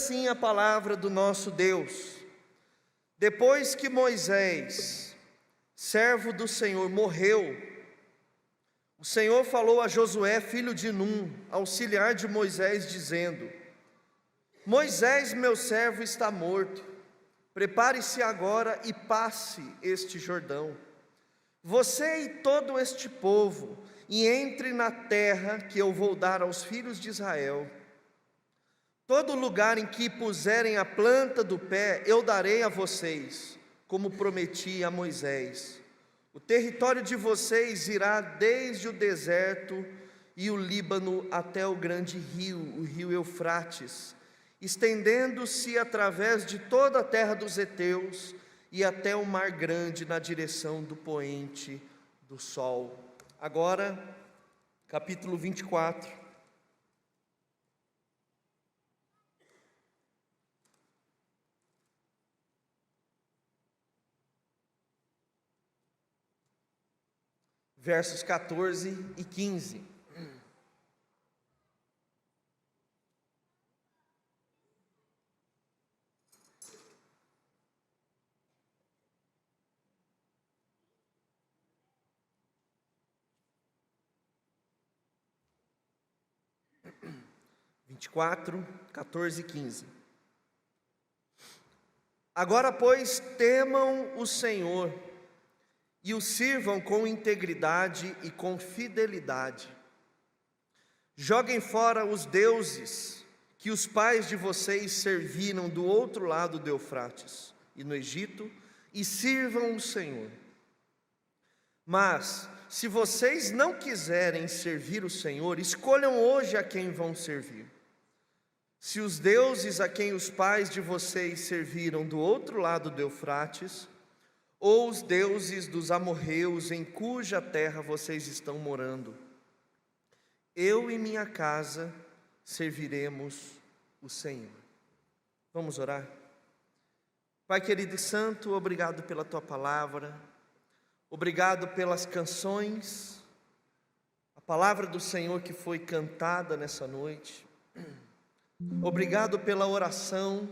assim a palavra do nosso Deus: depois que Moisés, servo do Senhor, morreu, o Senhor falou a Josué, filho de Num, auxiliar de Moisés, dizendo: Moisés, meu servo, está morto. Prepare-se agora e passe este Jordão, você e todo este povo, e entre na terra que eu vou dar aos filhos de Israel. Todo lugar em que puserem a planta do pé, eu darei a vocês, como prometi a Moisés. O território de vocês irá desde o deserto e o Líbano até o grande rio, o rio Eufrates, estendendo-se através de toda a terra dos heteus e até o mar grande na direção do poente do sol. Agora, capítulo 24. Versos 14 e 15. (24, 14 e 15). Agora, pois, temam o Senhor e o sirvam com integridade e com fidelidade. Joguem fora os deuses que os pais de vocês serviram do outro lado do Eufrates e no Egito, e sirvam o Senhor. Mas, se vocês não quiserem servir o Senhor, escolham hoje a quem vão servir. Se os deuses a quem os pais de vocês serviram do outro lado do Eufrates, ou os deuses dos amorreus em cuja terra vocês estão morando, eu e minha casa serviremos o Senhor. Vamos orar? Pai querido e santo, obrigado pela tua palavra, obrigado pelas canções, a palavra do Senhor que foi cantada nessa noite. Obrigado pela oração,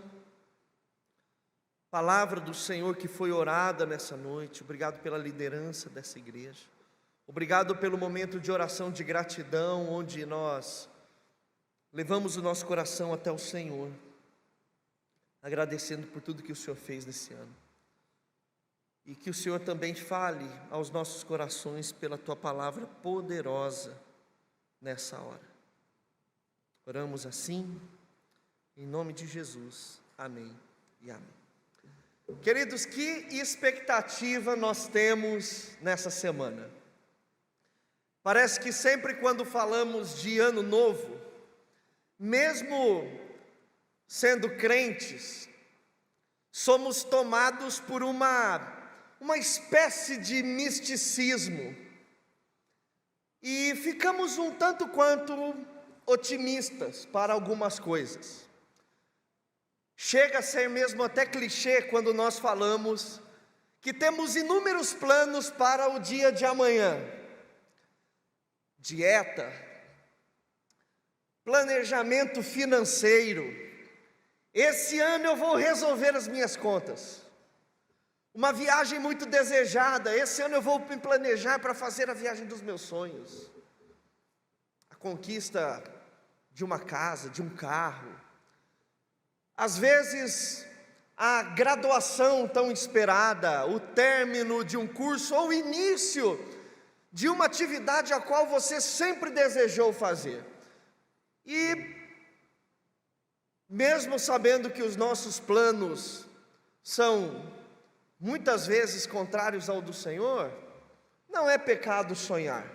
palavra do Senhor que foi orada nessa noite. Obrigado pela liderança dessa igreja. Obrigado pelo momento de oração de gratidão, onde nós levamos o nosso coração até o Senhor, agradecendo por tudo que o Senhor fez nesse ano. E que o Senhor também fale aos nossos corações pela tua palavra poderosa nessa hora. Oramos assim, em nome de Jesus. Amém e amém. Queridos, que expectativa nós temos nessa semana? Parece que sempre quando falamos de ano novo, mesmo sendo crentes, somos tomados por uma espécie de misticismo, e ficamos um tanto quanto otimistas para algumas coisas. Chega a ser mesmo até clichê quando nós falamos que temos inúmeros planos para o dia de amanhã: dieta, planejamento financeiro. Esse ano eu vou resolver as minhas contas. Uma viagem muito desejada. Esse ano eu vou me planejar para fazer a viagem dos meus sonhos. A conquista de uma casa, de um carro. Às vezes, a graduação tão esperada, o término de um curso ou o início de uma atividade a qual você sempre desejou fazer. E, mesmo sabendo que os nossos planos são muitas vezes contrários ao do Senhor, não é pecado sonhar.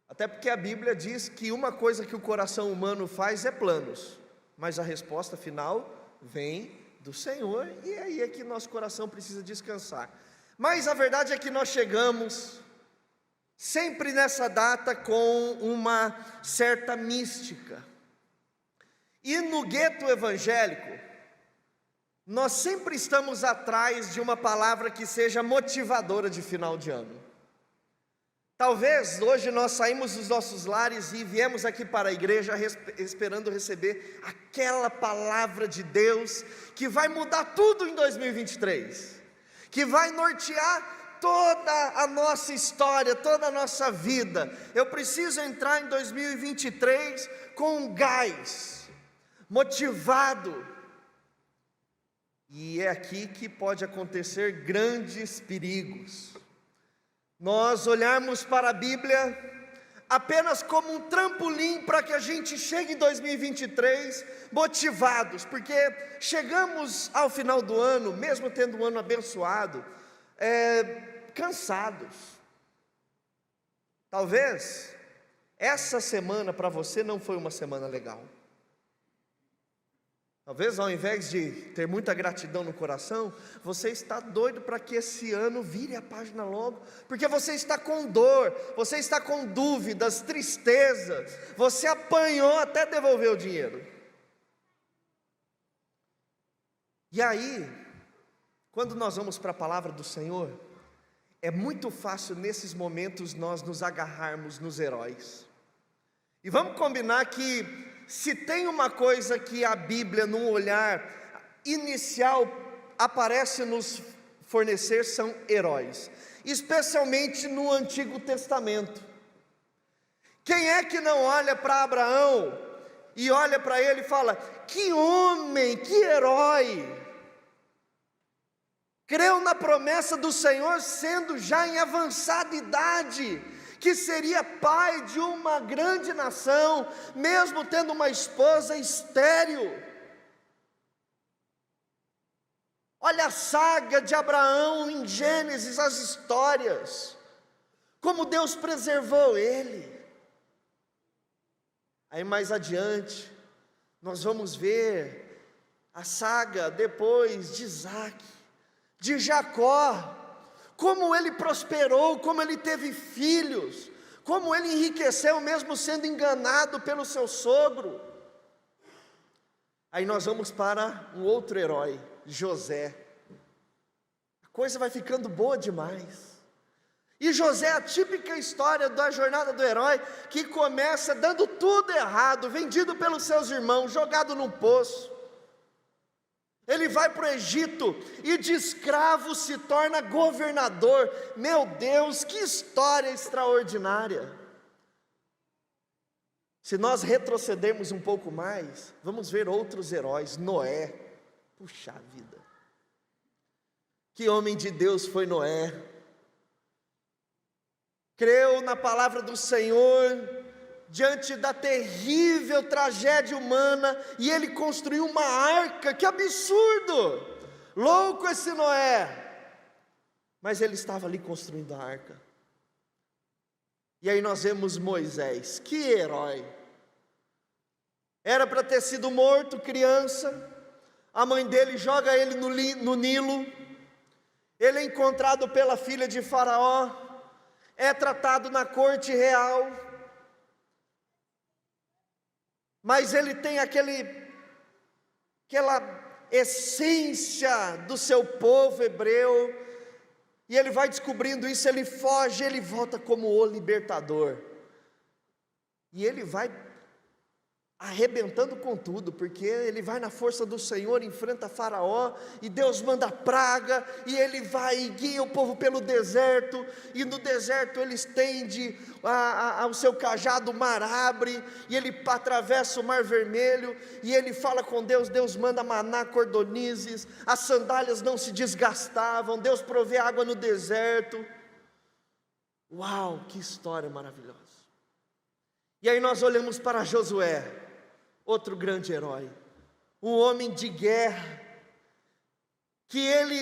Até porque a Bíblia diz que uma coisa que o coração humano faz é planos, mas a resposta final vem do Senhor, e aí é que nosso coração precisa descansar. Mas a verdade é que nós chegamos sempre nessa data com uma certa mística. E no gueto evangélico, nós sempre estamos atrás de uma palavra que seja motivadora de final de ano. Talvez hoje nós saímos dos nossos lares e viemos aqui para a igreja esperando receber aquela palavra de Deus que vai mudar tudo em 2023, que vai nortear toda a nossa história, toda a nossa vida. Eu preciso entrar em 2023 com gás, motivado. E é aqui que pode acontecer grandes perigos. Nós olharmos para a Bíblia apenas como um trampolim para que a gente chegue em 2023 motivados, porque chegamos ao final do ano, mesmo tendo um ano abençoado, cansados. Talvez essa semana para você não foi uma semana legal. Talvez ao invés de ter muita gratidão no coração, você está doido para que esse ano vire a página logo, porque você está com dor, você está com dúvidas, tristeza, você apanhou até devolver o dinheiro. E aí, quando nós vamos para a palavra do Senhor, é muito fácil nesses momentos nós nos agarrarmos nos heróis. E vamos combinar que se tem uma coisa que a Bíblia, num olhar inicial, aparece nos fornecer, são heróis, especialmente no Antigo Testamento. Quem é que não olha para Abraão e olha para ele e fala: que homem, que herói, creu na promessa do Senhor sendo já em avançada idade, que seria pai de uma grande nação, mesmo tendo uma esposa estéril. Olha a saga de Abraão em Gênesis, as histórias, como Deus preservou ele. Aí mais adiante, nós vamos ver a saga depois de Isaac, de Jacó, como ele prosperou, como ele teve filhos, como ele enriqueceu mesmo sendo enganado pelo seu sogro. Aí nós vamos para um outro herói, José. A coisa vai ficando boa demais. E José é a típica história da jornada do herói, que começa dando tudo errado, vendido pelos seus irmãos, jogado num poço. Ele vai para o Egito e de escravo se torna governador. Meu Deus, que história extraordinária! Se nós retrocedermos um pouco mais, vamos ver outros heróis. Noé, puxa vida, que homem de Deus foi Noé! Creu na palavra do Senhor diante da terrível tragédia humana, e ele construiu uma arca. Que absurdo! Louco esse Noé! Mas ele estava ali construindo a arca. E aí nós vemos Moisés, que herói! Era para ter sido morto criança, a mãe dele joga ele no Nilo, ele é encontrado pela filha de Faraó, é tratado na corte real, mas ele tem aquela essência do seu povo hebreu, e ele vai descobrindo isso, ele foge, ele volta como o libertador, e ele vai arrebentando com tudo, porque ele vai na força do Senhor, enfrenta Faraó, e Deus manda praga, e ele vai e guia o povo pelo deserto, e no deserto ele estende o seu cajado, o mar abre, e ele atravessa o mar vermelho, e ele fala com Deus, Deus manda maná, cordonizes, as sandálias não se desgastavam, Deus provê água no deserto. Uau, que história maravilhosa! E aí nós olhamos para Josué, outro grande herói, um homem de guerra, que ele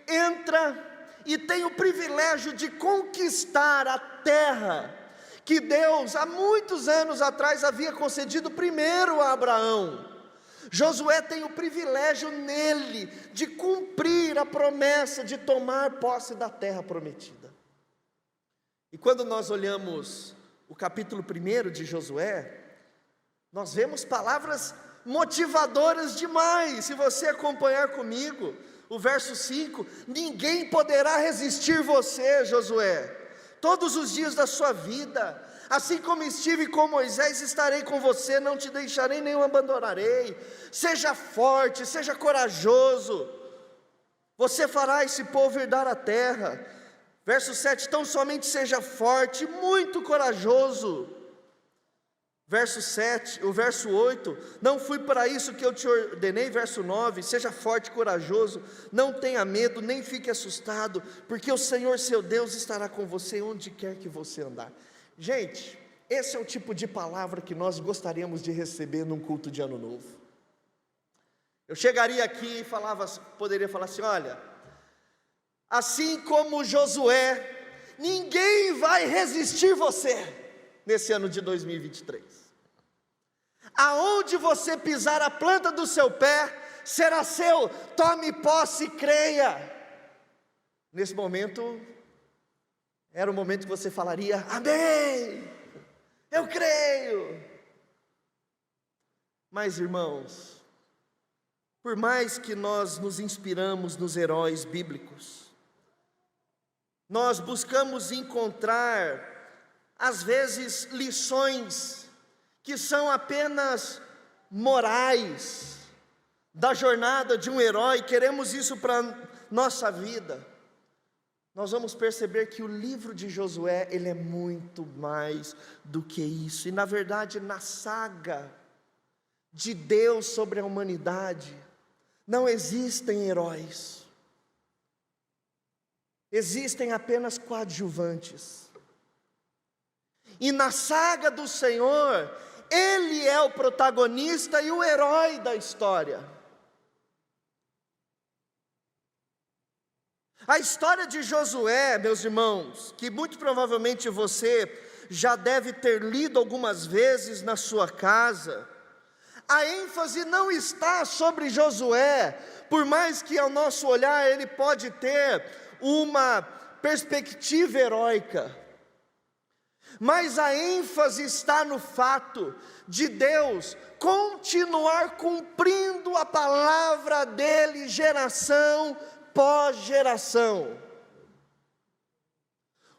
entra e tem o privilégio de conquistar a terra que Deus há muitos anos atrás havia concedido primeiro a Abraão. Josué tem o privilégio nele de cumprir a promessa de tomar posse da terra prometida. E quando nós olhamos o capítulo 1 de Josué, nós vemos palavras motivadoras demais. Se você acompanhar comigo, o verso 5: ninguém poderá resistir você, Josué, todos os dias da sua vida. Assim como estive com Moisés, estarei com você, não te deixarei nem o abandonarei. Seja forte, seja corajoso, você fará esse povo herdar a terra. Verso 7, tão somente seja forte, muito corajoso. Verso 7, o verso 8, não fui para isso que eu te ordenei. Verso 9, seja forte e corajoso, não tenha medo, nem fique assustado, porque o Senhor seu Deus estará com você onde quer que você andar. Gente, esse é o tipo de palavra que nós gostaríamos de receber num culto de ano novo. Eu chegaria aqui e poderia falar assim: olha, assim como Josué, ninguém vai resistir você nesse ano de 2023. Aonde você pisar a planta do seu pé, será seu, tome posse e creia. Nesse momento, era o momento que você falaria: amém, eu creio. Mas irmãos, por mais que nós nos inspiramos nos heróis bíblicos, nós buscamos encontrar, às vezes, lições que são apenas morais da jornada de um herói, queremos isso para a nossa vida. Nós vamos perceber que o livro de Josué, ele é muito mais do que isso. E na verdade, na saga de Deus sobre a humanidade, não existem heróis, existem apenas coadjuvantes. E na saga do Senhor, Ele é o protagonista e o herói da história. A história de Josué, meus irmãos, que muito provavelmente você já deve ter lido algumas vezes na sua casa, a ênfase não está sobre Josué, por mais que ao nosso olhar ele pode ter uma perspectiva heróica, mas a ênfase está no fato de Deus continuar cumprindo a palavra dele, geração pós-geração.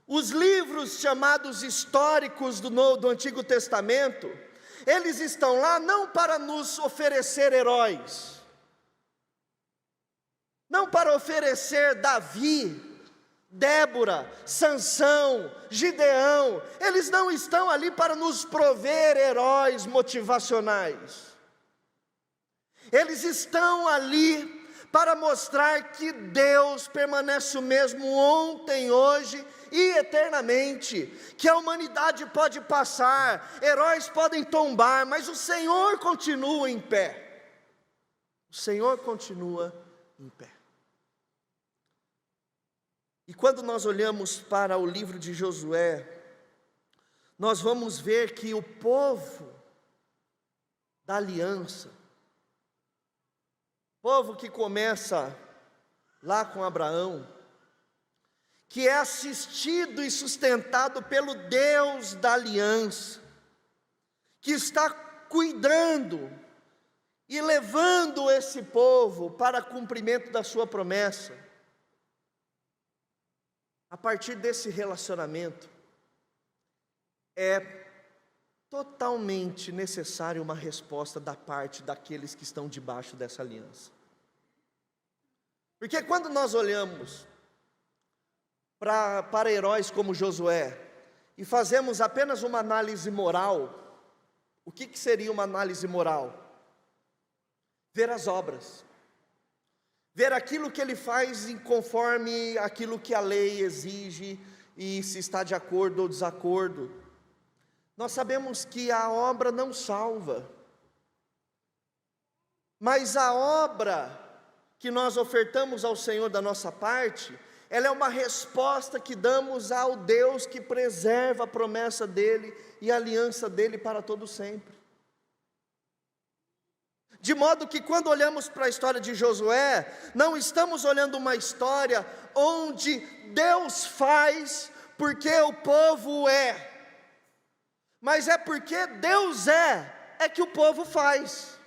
Os livros chamados históricos do Antigo Testamento, eles estão lá não para nos oferecer heróis, não para oferecer Davi, Débora, Sansão, Gideão. Eles não estão ali para nos prover heróis motivacionais. Eles estão ali para mostrar que Deus permanece o mesmo ontem, hoje e eternamente, que a humanidade pode passar, heróis podem tombar, mas o Senhor continua em pé. O Senhor continua em pé. E quando nós olhamos para o livro de Josué, nós vamos ver que o povo da aliança, povo que começa lá com Abraão, que é assistido e sustentado pelo Deus da aliança, que está cuidando e levando esse povo para cumprimento da sua promessa. A partir desse relacionamento, é totalmente necessária uma resposta da parte daqueles que estão debaixo dessa aliança. Porque quando nós olhamos para heróis como Josué, e fazemos apenas uma análise moral, o que seria uma análise moral? Ver as obras, ver aquilo que ele faz conforme aquilo que a lei exige, e se está de acordo ou desacordo. Nós sabemos que a obra não salva, mas a obra que nós ofertamos ao Senhor da nossa parte, ela é uma resposta que damos ao Deus que preserva a promessa dEle e a aliança dEle para todo sempre. De modo que quando olhamos para a história de Josué, não estamos olhando uma história onde Deus faz porque o povo é, mas é porque Deus é que o povo faz.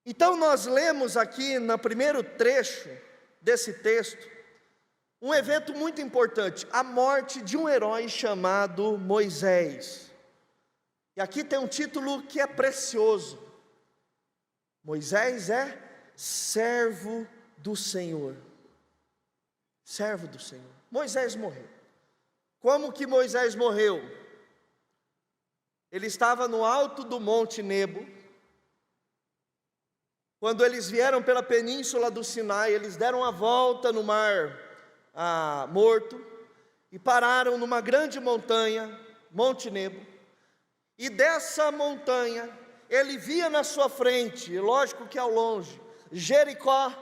Então nós lemos aqui no primeiro trecho desse texto, um evento muito importante, a morte de um herói chamado Moisés. E aqui tem um título que é precioso. Moisés é servo do Senhor. Servo do Senhor. Moisés morreu. Como que Moisés morreu? Ele estava no alto do Monte Nebo. Quando eles vieram pela península do Sinai, eles deram a volta no mar Morto e pararam numa grande montanha, Monte Nebo. E dessa montanha, ele via na sua frente, lógico que ao longe, Jericó,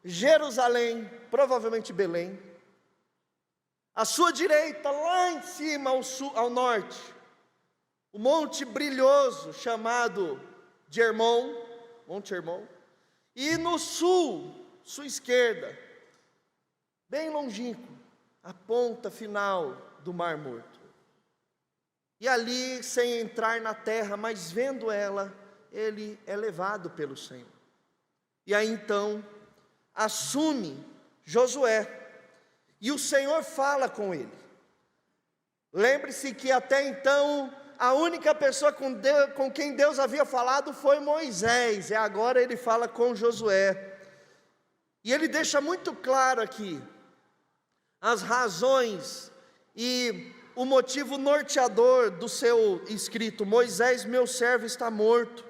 Jerusalém, provavelmente Belém. À sua direita, lá em cima, ao norte, o monte brilhoso chamado de Hermon, Monte Hermon. E no sul, sua esquerda, bem longínquo, a ponta final do Mar Morto. E ali, sem entrar na terra, mas vendo ela, ele é levado pelo Senhor. E aí então, assume Josué, e o Senhor fala com ele. Lembre-se que até então, a única pessoa com quem Deus havia falado foi Moisés, e agora ele fala com Josué. E ele deixa muito claro aqui as razões e o motivo norteador do seu escrito: Moisés, meu servo, está morto.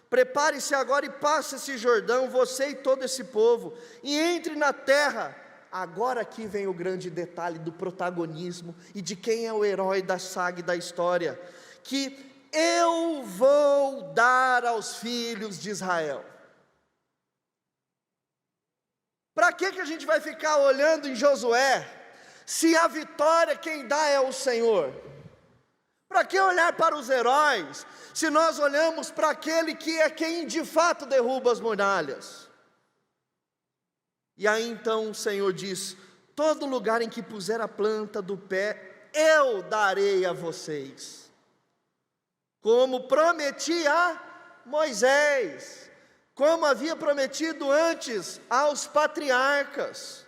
Prepare-se agora e passe esse Jordão, você e todo esse povo, e entre na terra. Agora aqui vem o grande detalhe do protagonismo e de quem é o herói da saga e da história, que eu vou dar aos filhos de Israel. Para que a gente vai ficar olhando em Josué, se a vitória quem dá é o Senhor? Para que olhar para os heróis, se nós olhamos para aquele que é quem de fato derruba as muralhas? E aí então o Senhor diz: todo lugar em que puser a planta do pé, eu darei a vocês, como prometi a Moisés, como havia prometido antes aos patriarcas.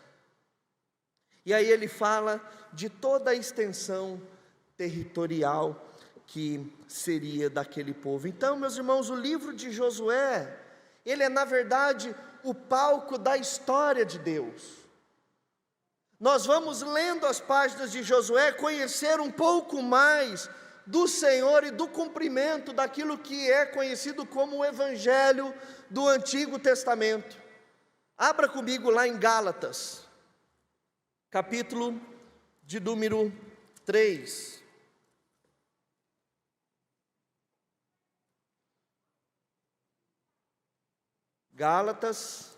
E aí ele fala de toda a extensão territorial que seria daquele povo. Então, meus irmãos, o livro de Josué, ele é na verdade o palco da história de Deus. Nós vamos lendo as páginas de Josué, conhecer um pouco mais do Senhor e do cumprimento daquilo que é conhecido como o Evangelho do Antigo Testamento. Abra comigo lá em Gálatas, capítulo de número 3. Gálatas,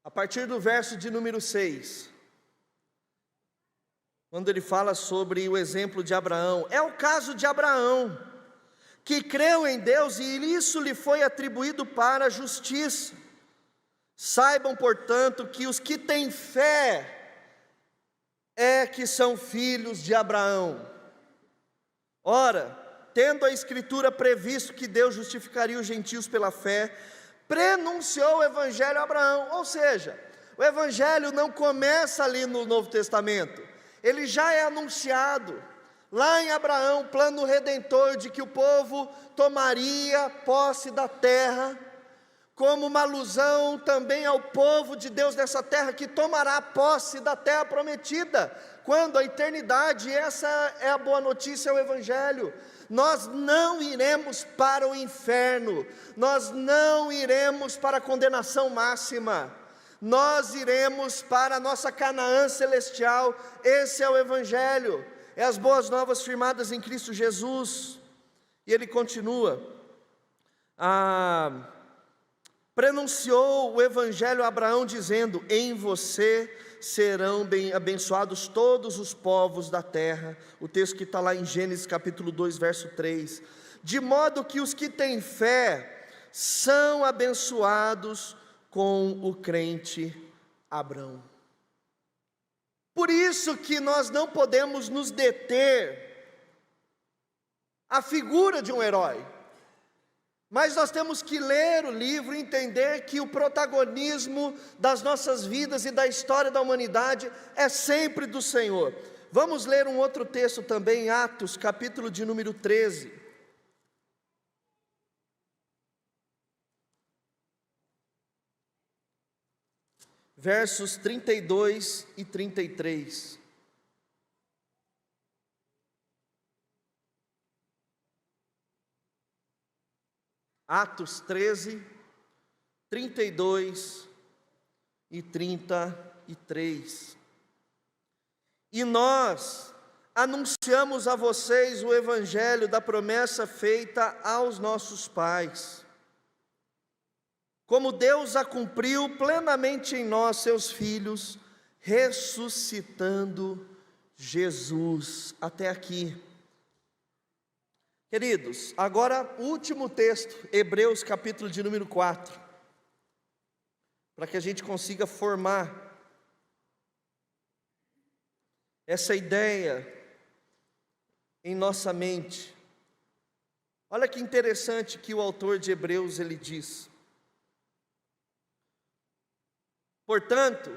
a partir do verso de número 6, quando ele fala sobre o exemplo de Abraão. É o caso de Abraão, que creu em Deus e isso lhe foi atribuído para a justiça. Saibam, portanto, que os que têm fé que são filhos de Abraão. Ora, tendo a Escritura previsto que Deus justificaria os gentios pela fé, prenunciou o Evangelho a Abraão. Ou seja, o Evangelho não começa ali no Novo Testamento, ele já é anunciado lá em Abraão, plano redentor de que o povo tomaria posse da terra, como uma alusão também ao povo de Deus nessa terra, que tomará posse da terra prometida, quando a eternidade. Essa é a boa notícia, é o Evangelho. Nós não iremos para o inferno, nós não iremos para a condenação máxima, nós iremos para a nossa Canaã celestial. Esse é o Evangelho, é as boas novas firmadas em Cristo Jesus. E ele continua, prenunciou o Evangelho a Abraão dizendo: em você serão abençoados todos os povos da terra. O texto que está lá em Gênesis capítulo 2, verso 3. De modo que os que têm fé são abençoados com o crente Abraão. Por isso que nós não podemos nos deter à figura de um herói, mas nós temos que ler o livro e entender que o protagonismo das nossas vidas e da história da humanidade é sempre do Senhor. Vamos ler um outro texto também, Atos, capítulo de número 13. Versos 32 e 33. Atos 13, 32 e 33. E nós anunciamos a vocês o evangelho da promessa feita aos nossos pais, como Deus a cumpriu plenamente em nós, seus filhos, ressuscitando Jesus. Até aqui. Queridos, agora o último texto, Hebreus capítulo de número 4, para que a gente consiga formar essa ideia em nossa mente. Olha que interessante que o autor de Hebreus ele diz: portanto,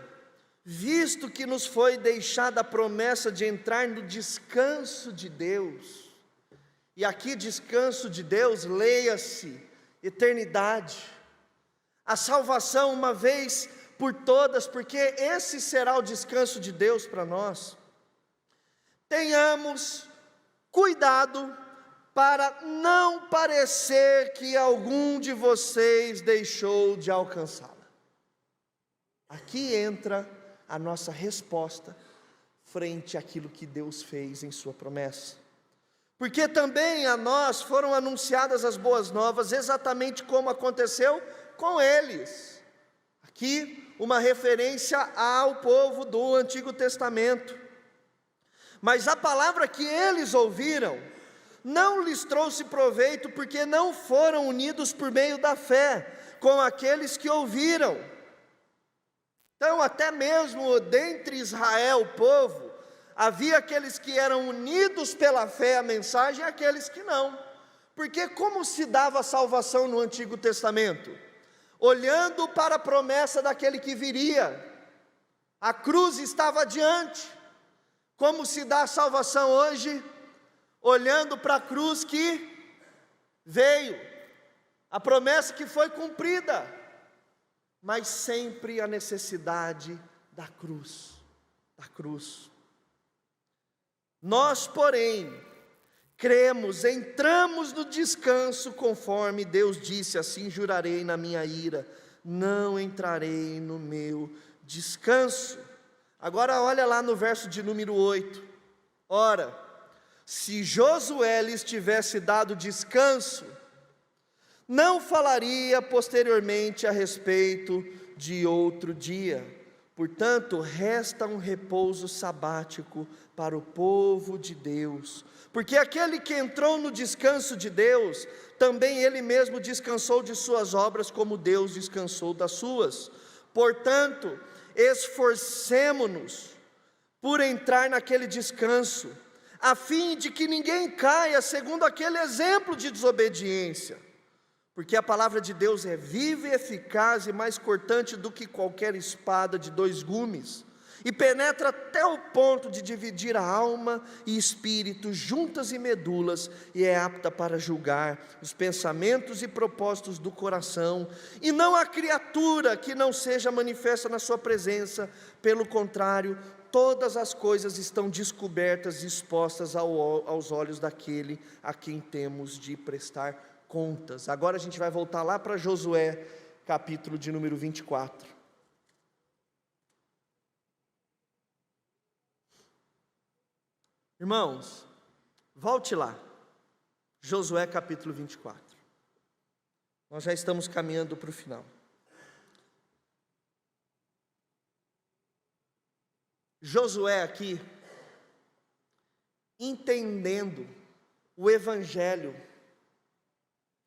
visto que nos foi deixada a promessa de entrar no descanso de Deus, e aqui descanso de Deus, leia-se, eternidade, a salvação uma vez por todas, porque esse será o descanso de Deus para nós. Tenhamos cuidado para não parecer que algum de vocês deixou de alcançá-la. Aqui entra a nossa resposta frente àquilo que Deus fez em sua promessa. Porque também a nós foram anunciadas as boas novas, exatamente como aconteceu com eles. Aqui uma referência ao povo do Antigo Testamento. Mas a palavra que eles ouviram não lhes trouxe proveito, porque não foram unidos por meio da fé com aqueles que ouviram. Então, até mesmo dentre Israel, o povo, havia aqueles que eram unidos pela fé à mensagem e aqueles que não. Porque como se dava a salvação no Antigo Testamento? Olhando para a promessa daquele que viria. A cruz estava adiante. Como se dá a salvação hoje? Olhando para a cruz que veio. A promessa que foi cumprida. Mas sempre a necessidade da cruz. Da cruz. Nós, porém, cremos, entramos no descanso, conforme Deus disse: assim jurarei na minha ira, não entrarei no meu descanso. Agora olha lá no verso de número 8. Ora, se Josué lhes tivesse dado descanso, não falaria posteriormente a respeito de outro dia. Portanto, resta um repouso sabático para o povo de Deus, porque aquele que entrou no descanso de Deus, também ele mesmo descansou de suas obras, como Deus descansou das suas. Portanto, esforcemo-nos por entrar naquele descanso, a fim de que ninguém caia segundo aquele exemplo de desobediência. Porque a palavra de Deus é viva e eficaz e mais cortante do que qualquer espada de 2 gumes, e penetra até o ponto de dividir a alma e espírito, juntas e medulas, e é apta para julgar os pensamentos e propósitos do coração. E não há criatura que não seja manifesta na sua presença, pelo contrário, todas as coisas estão descobertas e expostas aos olhos daquele a quem temos de prestar contas. Agora a gente vai voltar lá para Josué, capítulo de número 24. Irmãos, volte lá, Josué capítulo 24. Nós já estamos caminhando para o final. Josué aqui, entendendo o Evangelho,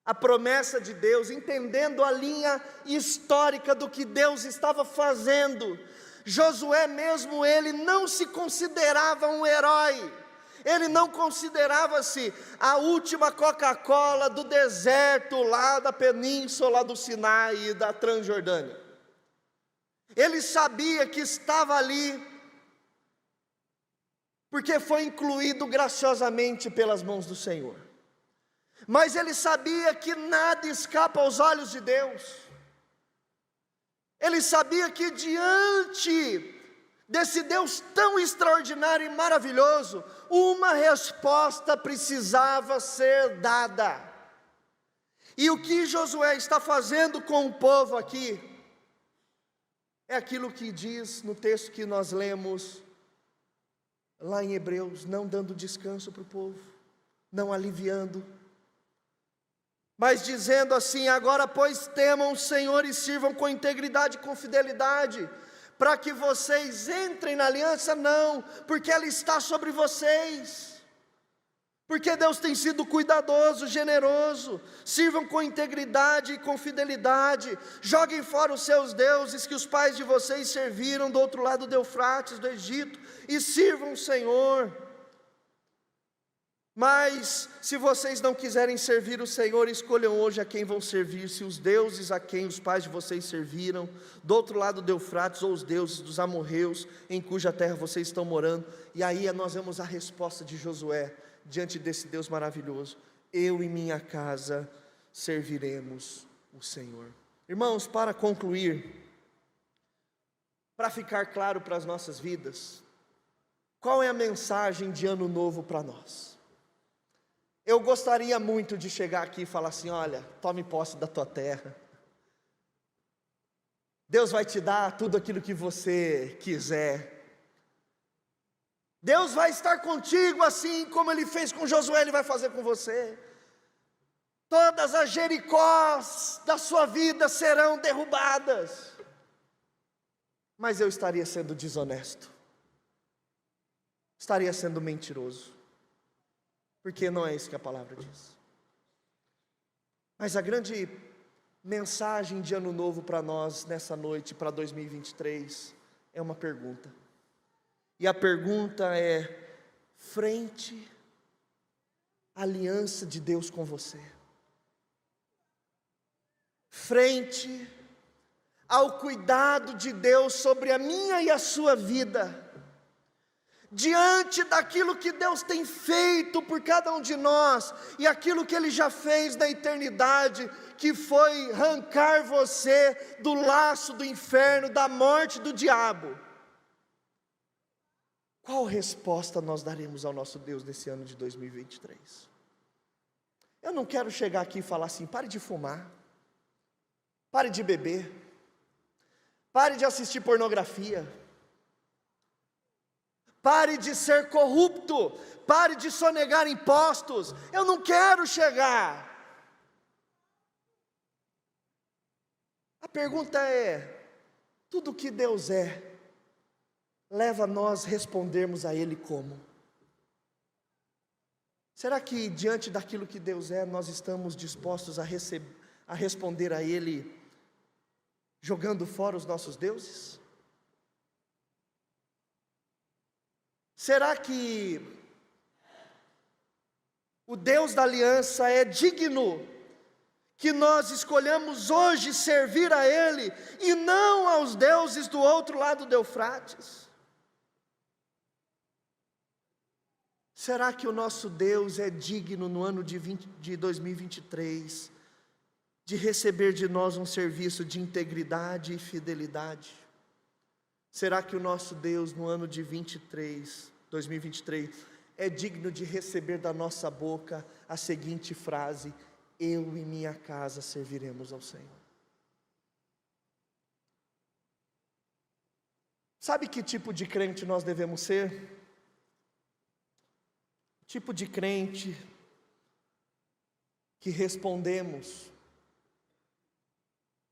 a promessa de Deus, entendendo a linha histórica do que Deus estava fazendo, Josué mesmo, ele não se considerava um herói, ele não considerava-se a última Coca-Cola do deserto, lá da península do Sinai e da Transjordânia. Ele sabia que estava ali, porque foi incluído graciosamente pelas mãos do Senhor. Mas ele sabia que nada escapa aos olhos de Deus. Ele sabia que diante desse Deus tão extraordinário e maravilhoso, uma resposta precisava ser dada. E o que Josué está fazendo com o povo aqui, é aquilo que diz no texto que nós lemos, lá em Hebreus, não dando descanso para o povo, não aliviando, mas dizendo assim: agora pois temam o Senhor e sirvam com integridade e com fidelidade, para que vocês entrem na aliança. Não, porque ela está sobre vocês, porque Deus tem sido cuidadoso, generoso. Sirvam com integridade e com fidelidade, joguem fora os seus deuses que os pais de vocês serviram do outro lado do Eufrates, do Egito, e sirvam o Senhor. Mas se vocês não quiserem servir o Senhor, escolham hoje a quem vão servir: se os deuses a quem os pais de vocês serviram do outro lado do Eufrates, ou os deuses dos amorreus em cuja terra vocês estão morando. E aí nós vemos a resposta de Josué diante desse Deus maravilhoso: eu e minha casa serviremos o Senhor. Irmãos, para concluir, para ficar claro para as nossas vidas, qual é a mensagem de ano novo para nós? Eu gostaria muito de chegar aqui e falar assim: olha, tome posse da tua terra, Deus vai te dar tudo aquilo que você quiser, Deus vai estar contigo, assim como Ele fez com Josué, Ele vai fazer com você. Todas as Jericós da sua vida serão derrubadas. Mas eu estaria sendo desonesto, estaria sendo mentiroso, porque não é isso que a palavra diz. Mas a grande mensagem de ano novo para nós nessa noite, para 2023, é uma pergunta. E a pergunta é: frente à aliança de Deus com você, frente ao cuidado de Deus sobre a minha e a sua vida, diante daquilo que Deus tem feito por cada um de nós, e aquilo que Ele já fez na eternidade, que foi arrancar você do laço do inferno, da morte do diabo, qual resposta nós daremos ao nosso Deus nesse ano de 2023? Eu não quero chegar aqui e falar assim: pare de fumar, pare de beber, pare de assistir pornografia, pare de ser corrupto, pare de sonegar impostos. Eu não quero chegar. A pergunta é: tudo que Deus é, leva a nós respondermos a Ele como? Será que diante daquilo que Deus é, nós estamos dispostos a responder a Ele jogando fora os nossos deuses? Será que o Deus da aliança é digno que nós escolhamos hoje servir a Ele e não aos deuses do outro lado do Eufrates? Será que o nosso Deus é digno no ano de 2023 de receber de nós um serviço de integridade e fidelidade? Será que o nosso Deus no ano de 2023 é digno de receber da nossa boca a seguinte frase: eu e minha casa serviremos ao Senhor? Sabe que tipo de crente nós devemos ser? Tipo de crente que respondemos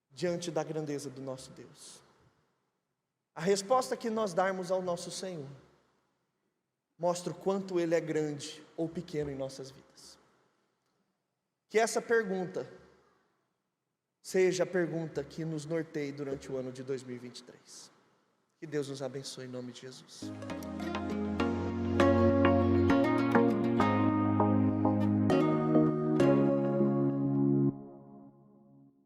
diante da grandeza do nosso Deus. A resposta que nós darmos ao nosso Senhor mostra o quanto Ele é grande ou pequeno em nossas vidas. Que essa pergunta seja a pergunta que nos norteie durante o ano de 2023. Que Deus nos abençoe em nome de Jesus.